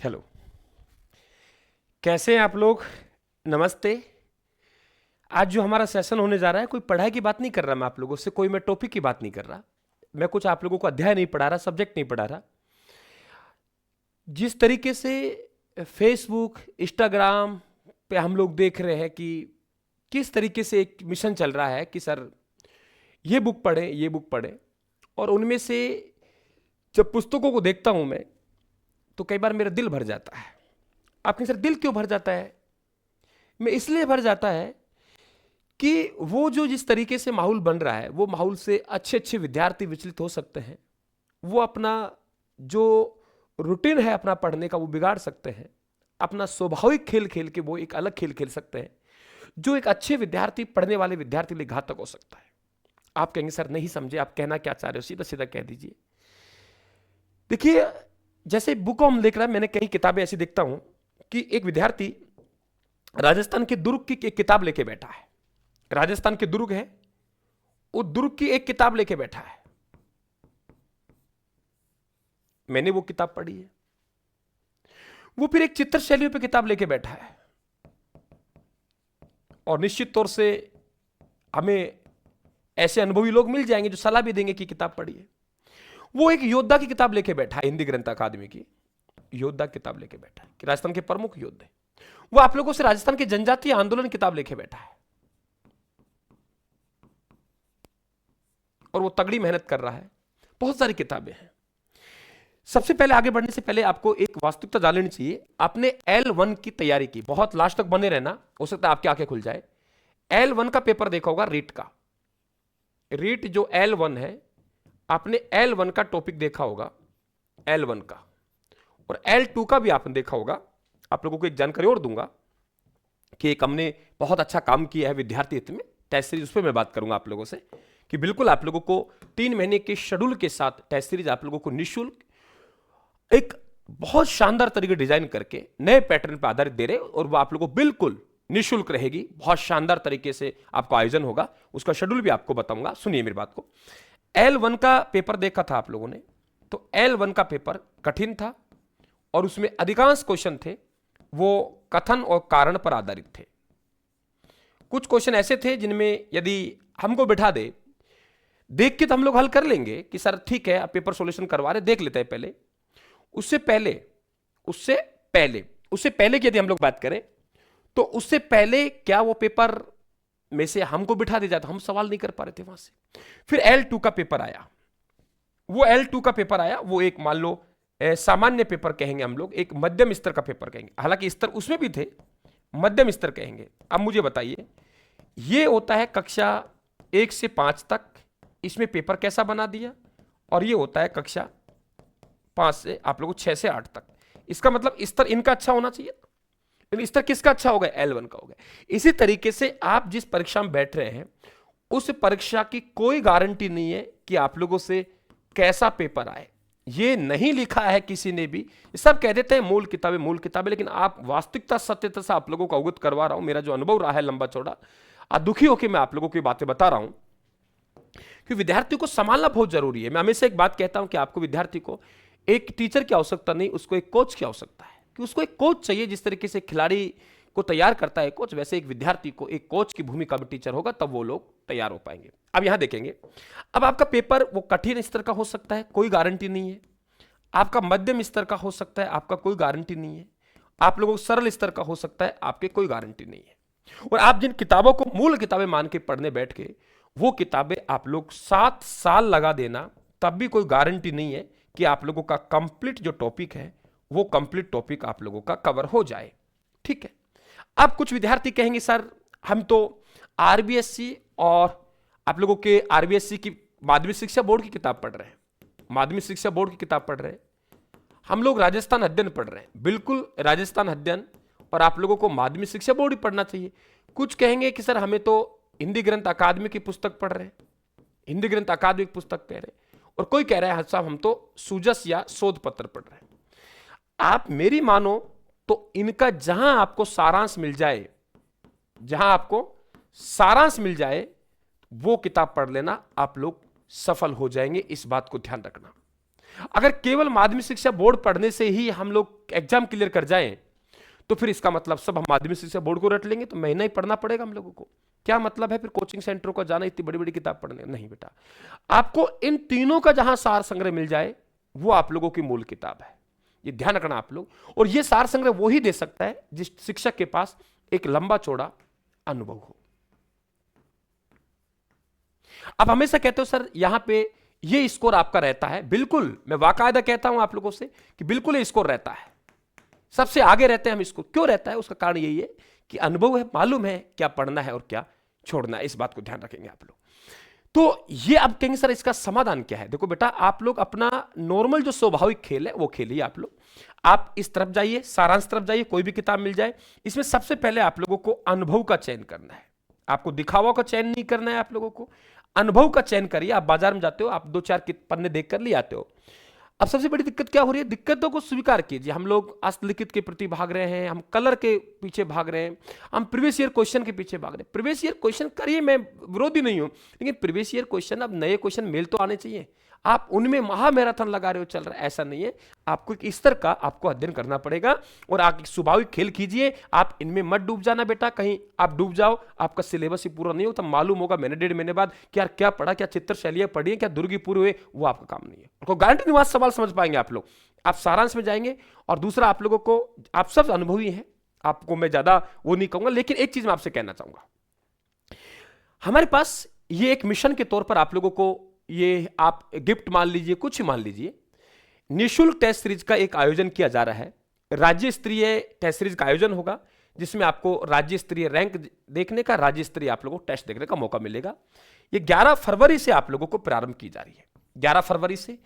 Hello. कैसे हैं आप लोग? नमस्ते। आज जो हमारा सेशन होने जा रहा है, कोई पढ़ाई की बात नहीं कर रहा मैं आप लोगों से, कोई मैं टॉपिक की बात नहीं कर रहा। मैं कुछ आप लोगों को अध्याय नहीं पढ़ा रहा, सब्जेक्ट नहीं पढ़ा रहा। जिस तरीके से फेसबुक, इंस्टाग्राम पे हम लोग देख रहे हैं कि किस तरीके से एक मिशन चल रहा है कि सर ये बुक पढ़ें, ये बुक पढ़ें, और उनमें से जब पुस्तकों को देखता हूं मैं, तो कई बार मेरा दिल भर जाता है। आपके सर दिल क्यों भर जाता है? मैं इसलिए भर जाता है कि वो जो जिस तरीके से माहौल बन रहा है, वो माहौल से अच्छे अच्छे विद्यार्थी विचलित हो सकते हैं। वो अपना जो रूटीन है अपना पढ़ने का, वो बिगाड़ सकते हैं। अपना स्वाभाविक खेल खेल के वो एक अलग खेल खेल सकते हैं, जो एक अच्छे विद्यार्थी, पढ़ने वाले विद्यार्थी लिए घातक हो सकता है। आप कहेंगे सर नहीं समझे, आप कहना क्या चाह रहे हो, सीधा सीधा कह दीजिए। देखिए, जैसे बुक हम देख रहा है, मैंने कई किताबें ऐसी देखता हूं कि एक विद्यार्थी राजस्थान के दुर्ग की एक किताब लेके बैठा है। राजस्थान के दुर्ग है, वो दुर्ग की एक किताब लेके बैठा है। मैंने वो किताब पढ़ी है। वो फिर एक चित्र शैलियों पे किताब लेके बैठा है, और निश्चित तौर से हमें ऐसे अनुभवी लोग मिल जाएंगे जो सलाह भी देंगे कि किताब पढ़िए। वो एक योद्धा की किताब लेके बैठा है, हिंदी ग्रंथ अकादमी की योद्धा किताब लेके बैठा है कि राजस्थान के प्रमुख योद्धे। वो आप लोगों से राजस्थान के जनजातीय आंदोलन किताब लेके बैठा है, और वो तगड़ी मेहनत कर रहा है। बहुत सारी किताबें हैं। सबसे पहले आगे बढ़ने से पहले आपको एक वास्तविकता जान लेनी चाहिए। आपने L1 की तैयारी की, बहुत लास्ट तक बने रहना, हो सकता है आपकी आंखें खुल जाए। L1 का पेपर देखा होगा, रीट का। रीट जो L1 है, आपने L1 का टॉपिक देखा होगा, L1 का। और L2 का भी आपने देखा होगा। आप लोगों को एक जानकारी और दूंगा कि एक हमने बहुत अच्छा काम किया है विद्यार्थी हित में, टेस्ट सीरीज, उस पर मैं बात करूंगा आप लोगों से कि बिल्कुल आप लोगों को 3 महीने के शेड्यूल के साथ टेस्ट सीरीज आप लोगों को निःशुल्क एक बहुत शानदार तरीके डिजाइन करके नए पैटर्न पर आधारित दे रहे, और वो आप लोगों को बिल्कुल निःशुल्क रहेगी। बहुत शानदार तरीके से आपको आयोजन होगा, उसका शेड्यूल भी आपको बताऊंगा। सुनिए मेरी बात को। L1 का पेपर देखा था आप लोगों ने, तो L1 का पेपर कठिन था, और उसमें अधिकांश क्वेश्चन थे वो कथन और कारण पर आधारित थे। कुछ क्वेश्चन ऐसे थे जिनमें यदि हमको बिठा दे, देख के तो हम लोग हल कर लेंगे कि सर ठीक है, आप पेपर सॉल्यूशन करवा रहे, देख लेते हैं पहले। उससे पहले की यदि हम लोग बात करें, तो उससे पहले क्या वो पेपर में से हमको बिठा दिया जाता, हम सवाल नहीं कर पा रहे थे वहां से। फिर L2 का पेपर आया। वो एक मान लो सामान्य पेपर कहेंगे हम लोग, एक मध्यम स्तर का पेपर कहेंगे। हालांकि स्तर उसमें भी थे, मध्यम स्तर कहेंगे। अब मुझे बताइए, ये होता है कक्षा 1 से 5 तक, इसमें पेपर कैसा बना दिया, और ये होता है कक्षा 5 से आप लोगों को 6 से 8 तक। इसका मतलब स्तर इनका अच्छा होना चाहिए, लेकिन स्तर किसका अच्छा होगा? L1 का होगा। इसी तरीके से आप जिस परीक्षा में बैठ रहे हैं, उस परीक्षा की कोई गारंटी नहीं है कि आप लोगों से कैसा पेपर आए। ये नहीं लिखा है किसी ने भी। सब कह देते हैं मूल किताबें, लेकिन आप वास्तविकता सत्यता से आप लोगों को अवगत करवा रहा हूं। मेरा जो अनुभव रहा है लंबा चौड़ा, दुखी होकर मैं आप लोगों की बातें बता रहा हूं कि विद्यार्थी को संभालना बहुत जरूरी है। मैं हमेशा एक बात कहता हूं कि आपको विद्यार्थी को एक टीचर की आवश्यकता नहीं, उसको एक कोच की आवश्यकता है। कि उसको एक कोच चाहिए। जिस तरीके से खिलाड़ी को तैयार करता है कोच, वैसे एक विद्यार्थी को एक कोच की भूमिका में टीचर होगा, तब वो लोग तैयार हो पाएंगे। अब यहां देखेंगे, अब आपका पेपर वो कठिन स्तर का हो सकता है, कोई गारंटी नहीं है। आपका मध्यम स्तर का हो सकता है, आपका कोई गारंटी नहीं है। आप लोगों को सरल स्तर का हो सकता है, आपके कोई गारंटी नहीं है। और आप जिन किताबों को मूल किताबें मान के पढ़ने बैठ के, वो किताबें आप लोग 7 साल लगा देना, तब भी कोई गारंटी नहीं है कि आप लोगों का कंप्लीट जो टॉपिक है, वो कंप्लीट टॉपिक आप लोगों का कवर हो जाए। ठीक है। अब कुछ विद्यार्थी कहेंगे सर हम तो आरबीएससी और आप लोगों के आरबीएससी की माध्यमिक शिक्षा बोर्ड की किताब पढ़ रहे हैं, माध्यमिक शिक्षा बोर्ड की किताब पढ़ रहे हैं, हम लोग राजस्थान अध्ययन पढ़ रहे हैं। बिल्कुल राजस्थान अध्ययन, और आप लोगों को माध्यमिक शिक्षा बोर्ड ही पढ़ना चाहिए। कुछ कहेंगे कि सर हमें तो हिंदी ग्रंथ अकादमी की पुस्तक पढ़ रहे हैं, हिंदी ग्रंथ अकादमी की पुस्तक कह रहे हैं। और कोई कह रहा है साहब हम तो सुजस या शोध पत्र पढ़ रहे हैं। आप मेरी मानो तो इनका जहां आपको सारांश मिल जाए, वो किताब पढ़ लेना, आप लोग सफल हो जाएंगे। इस बात को ध्यान रखना। अगर केवल माध्यमिक शिक्षा बोर्ड पढ़ने से ही हम लोग एग्जाम क्लियर कर जाएं तो फिर इसका मतलब सब हम माध्यमिक शिक्षा बोर्ड को रट लेंगे, तो महीना ही पढ़ना पड़ेगा हम लोगों को। क्या मतलब है फिर कोचिंग सेंटरों का जाना, इतनी बड़ी बड़ी किताब पढ़ने? नहीं बेटा, आपको इन तीनों का जहां सार संग्रह मिल जाए वो आप लोगों की मूल किताब है, ये ध्यान रखना आप लोग। और ये सार संग्रह वो ही दे सकता है जिस शिक्षक के पास एक लंबा चौड़ा अनुभव हो। अब हमेशा कहते हो सर यहां पे ये स्कोर आपका रहता है, बिल्कुल मैं बाकायदा कहता हूं आप लोगों से कि बिल्कुल ये स्कोर रहता है, सबसे आगे रहते हैं हम। इसको क्यों रहता है? उसका कारण यही है कि अनुभव है, मालूम है क्या पढ़ना है और क्या छोड़ना है, इस बात को ध्यान रखेंगे आप लोग। तो ये अब कहेंगे सर इसका समाधान क्या है? देखो बेटा, आप लोग अपना नॉर्मल जो स्वाभाविक खेल है वो खेलिए आप लोग। आप इस तरफ जाइए, सारांश तरफ जाइए, कोई भी किताब मिल जाए। इसमें सबसे पहले आप लोगों को अनुभव का चयन करना है, आपको दिखावा का चयन नहीं करना है, आप लोगों को अनुभव का चयन करिए। आप बाजार में जाते हो, आप 2-4 पन्ने देख कर ले आते हो। अब सबसे बड़ी दिक्कत क्या हो रही है? दिक्कतों को स्वीकार कीजिए। हम लोग हस्तलिखित के प्रति भाग रहे हैं, हम कलर के पीछे भाग रहे हैं, हम प्रीवियस ईयर क्वेश्चन के पीछे भाग रहे हैं। प्रीवियस ईयर क्वेश्चन करिए, मैं विरोधी नहीं हूं, लेकिन प्रीवियस ईयर क्वेश्चन, अब नए क्वेश्चन मेल तो आने चाहिए। आप उनमें महा मैराथन लगा रहे हो, चल रहा है, ऐसा नहीं है। आपको एक स्तर का आपको अध्ययन करना पड़ेगा और आप स्वाभाविक खेल कीजिए। आप इनमें मत डूब जाना बेटा, कहीं आप डूब जाओ आपका सिलेबस ही पूरा नहीं होता, मालूम होगा महीने 1.5 महीने बाद कि यार क्या पढ़ा, क्या चित्र शैलियां पढ़ी है, क्या दुर्गी पूरे हुए, वो आपका काम नहीं है। तो गारंटी निवास सवाल समझ पाएंगे आप लोग, आप सारांश में जाएंगे। और दूसरा, आप लोगों को, आप सब अनुभवी हैं, आपको मैं ज्यादा वो नहीं कहूंगा, लेकिन एक चीज मैं आपसे कहना चाहूंगा। हमारे पास ये एक मिशन के तौर पर आप लोगों को, ये आप गिफ्ट मान लीजिए, कुछ मान लीजिए, निःशुल्क टेस्ट सीरीज का एक आयोजन किया जा रहा है। राज्य स्तरीय टेस्ट सीरीज का आयोजन होगा जिसमें आपको राज्य स्तरीय रैंक देखने का, राज्य स्तरीय आप लोगों को टेस्ट देखने का मौका मिलेगा। ये 11 फरवरी से आप लोगों को प्रारंभ की जा रही है। 11 फरवरी से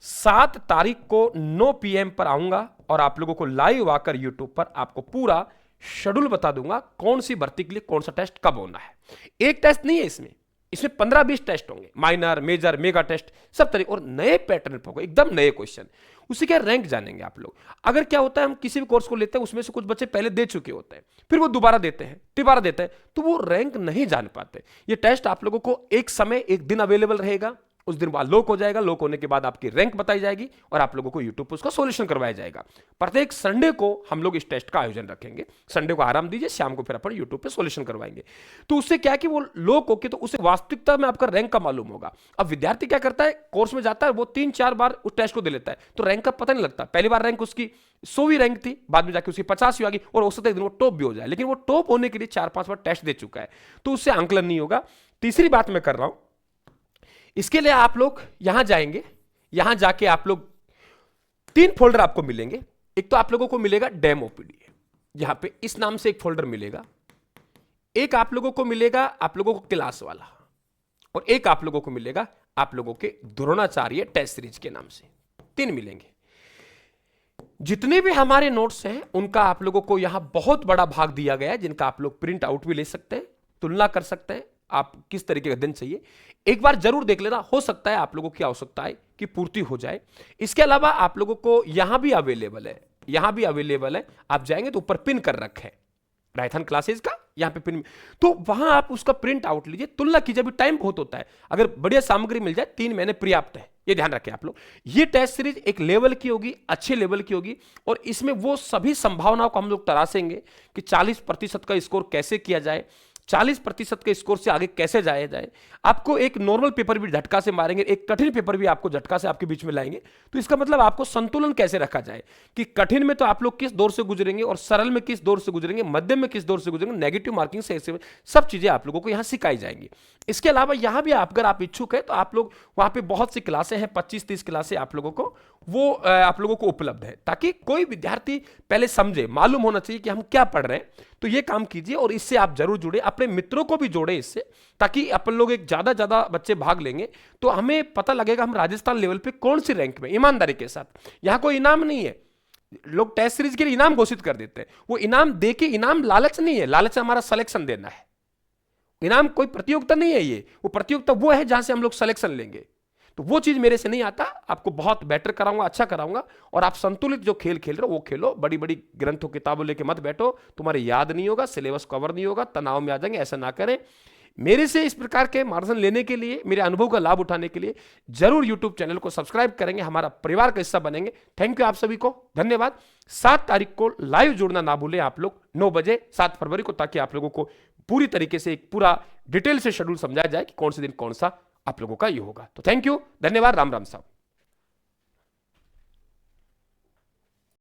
7 तारीख को 9 PM पर आऊंगा और आप लोगों को लाइव आकर यूट्यूब पर आपको पूरा शेड्यूल बता दूंगा कौन सी भर्ती के लिए कौन सा टेस्ट कब होना है। एक टेस्ट नहीं है इसमें 15-20 टेस्ट होंगे, माइनर, मेजर, मेगा टेस्ट, सब तरह, और नए पैटर्न पर होगा, एकदम नए क्वेश्चन। उसी के रैंक जानेंगे आप लोग। अगर क्या होता है, हम किसी भी कोर्स को लेते हैं, उसमें से कुछ बच्चे पहले दे चुके होते हैं, फिर वो दोबारा देते हैं, तिबारा देते हैं, तो वो रैंक नहीं जान पाते। ये टेस्ट आप लोगों को एक समय, एक दिन अवेलेबल रहेगा, उस दिन बाद लॉक हो जाएगा। लॉक होने के बाद आपकी रैंक बताई जाएगी और आप लोगों को यूट्यूब पर उसका सॉल्यूशन करवाया जाएगा। प्रत्येक संडे को हम लोग इस टेस्ट का आयोजन रखेंगे। संडे को आराम दीजिए, शाम को फिर अपन यूट्यूब पे सॉल्यूशन करवाएंगे। तो उससे क्या है कि वो लॉक होके, तो उसे वास्तविकता में आपका रैंक का मालूम होगा। अब विद्यार्थी क्या करता है, कोर्स में जाता है, वो 3-4 बार उस टेस्ट को दे लेता है, तो रैंक का पता नहीं लगता। पहली बार रैंक उसकी 100वीं रैंक थी, बाद में जाके उसकी 50वीं आ गई, और हो सकता है वो टॉप भी हो जाए, लेकिन वो टॉप होने के लिए 4-5 बार टेस्ट दे चुका है, तो उससे आंकलन नहीं होगा। तीसरी बात मैं कर रहा हूं, इसके लिए आप लोग यहां जाएंगे, यहां जाके आप लोग 3 फोल्डर आपको मिलेंगे। एक तो आप लोगों को मिलेगा डेमो पीडीएफ, यहां पे इस नाम से एक फोल्डर मिलेगा। एक आप लोगों को मिलेगा आप लोगों को क्लास वाला, और एक आप लोगों को मिलेगा आप लोगों के द्रोणाचार्य टेस्ट सीरीज के नाम से। 3 मिलेंगे। जितने भी हमारे नोट्स हैं उनका आप लोगों को यहां बहुत बड़ा भाग दिया गया है, जिनका आप लोग प्रिंट आउट भी ले सकते हैं, तुलना कर सकते हैं, आप किस तरीके का दिन चाहिए एक बार जरूर देख लेना। हो सकता है आप लोगों की आवश्यकता है कि पूर्ति हो जाए। इसके अलावा आप लोगों को यहां भी अवेलेबल है, यहां भी अवेलेबल है। आप जाएंगे तो ऊपर पिन कर रखे है राइथन क्लासेस का, यहां पे पिन, तो वहां आप उसका प्रिंट आउट लीजिए, तुलना कीजिए। अभी टाइम बहुत होता है, अगर बढ़िया सामग्री मिल जाए 3 महीने पर्याप्त है, ये ध्यान रखें आप लोग। ये टेस्ट सीरीज एक लेवल की होगी, अच्छे लेवल की होगी, और इसमें वो सभी संभावनाओं को हम लोग तरासेंगे कि 40% का स्कोर कैसे किया जाए, 40% के स्कोर से आगे कैसे जाया जाए। आपको एक नॉर्मल पेपर भी झटका से मारेंगे, एक कठिन पेपर भी आपको झटका से आपके बीच में लाएंगे। तो इसका मतलब आपको संतुलन कैसे रखा जाए कि कठिन में तो आप लोग किस दौर से गुजरेंगे और सरल में किस दौर से गुजरेंगे, मध्यम में किस दौर से गुजरेंगे, नेगेटिव मार्किंग से ऐसे सब चीजें आप लोगों को यहां सिखाई जाएंगी। इसके अलावा यहां भी अगर आप इच्छुक है तो आप लोग वहां पे बहुत सी क्लासें हैं, 25-30 क्लासें आप लोगों को वो आप लोगों को उपलब्ध है, ताकि कोई विद्यार्थी पहले समझे, मालूम होना चाहिए कि हम क्या पढ़ रहे हैं। तो ये काम कीजिए और इससे आप जरूर जुड़े, अपने मित्रों को भी जोड़े इससे, ताकि अपन लोग एक ज्यादा बच्चे भाग लेंगे तो हमें पता लगेगा हम राजस्थान लेवल पे कौन सी रैंक में। ईमानदारी के साथ, यहां कोई इनाम नहीं है, लोग टेस्ट सीरीज के लिए इनाम घोषित कर देते हैं, वो इनाम देके, इनाम लालच नहीं है, लालच हमारा सिलेक्शन देना है। इनाम कोई प्रतियोगिता नहीं है, ये वो प्रतियोगिता वो है जहां से हम लोग सिलेक्शन लेंगे। तो वो चीज मेरे से नहीं आता, आपको बहुत बेटर कराऊंगा, अच्छा कराऊंगा, और आप संतुलित जो खेल खेल रहे हो वो खेलो। बड़ी बड़ी ग्रंथों किताबों लेके मत बैठो, तुम्हारे याद नहीं होगा, सिलेबस कवर नहीं होगा, तनाव में आ जाएंगे, ऐसा ना करें। मेरे से इस प्रकार के मार्गदर्शन लेने के लिए, मेरे अनुभव का लाभ उठाने के लिए जरूर यूट्यूब चैनल को सब्सक्राइब करेंगे, हमारा परिवार का हिस्सा बनेंगे। थैंक यू आप सभी को, धन्यवाद। 7 तारीख को लाइव जुड़ना ना भूलें आप लोग 9 बजे 7 फरवरी को, ताकि आप लोगों को पूरी तरीके से एक पूरा डिटेल से शेड्यूल समझाया जाए कि कौन से दिन कौन सा आप लोगों का ये होगा। तो थैंक यू, धन्यवाद, राम राम साहब।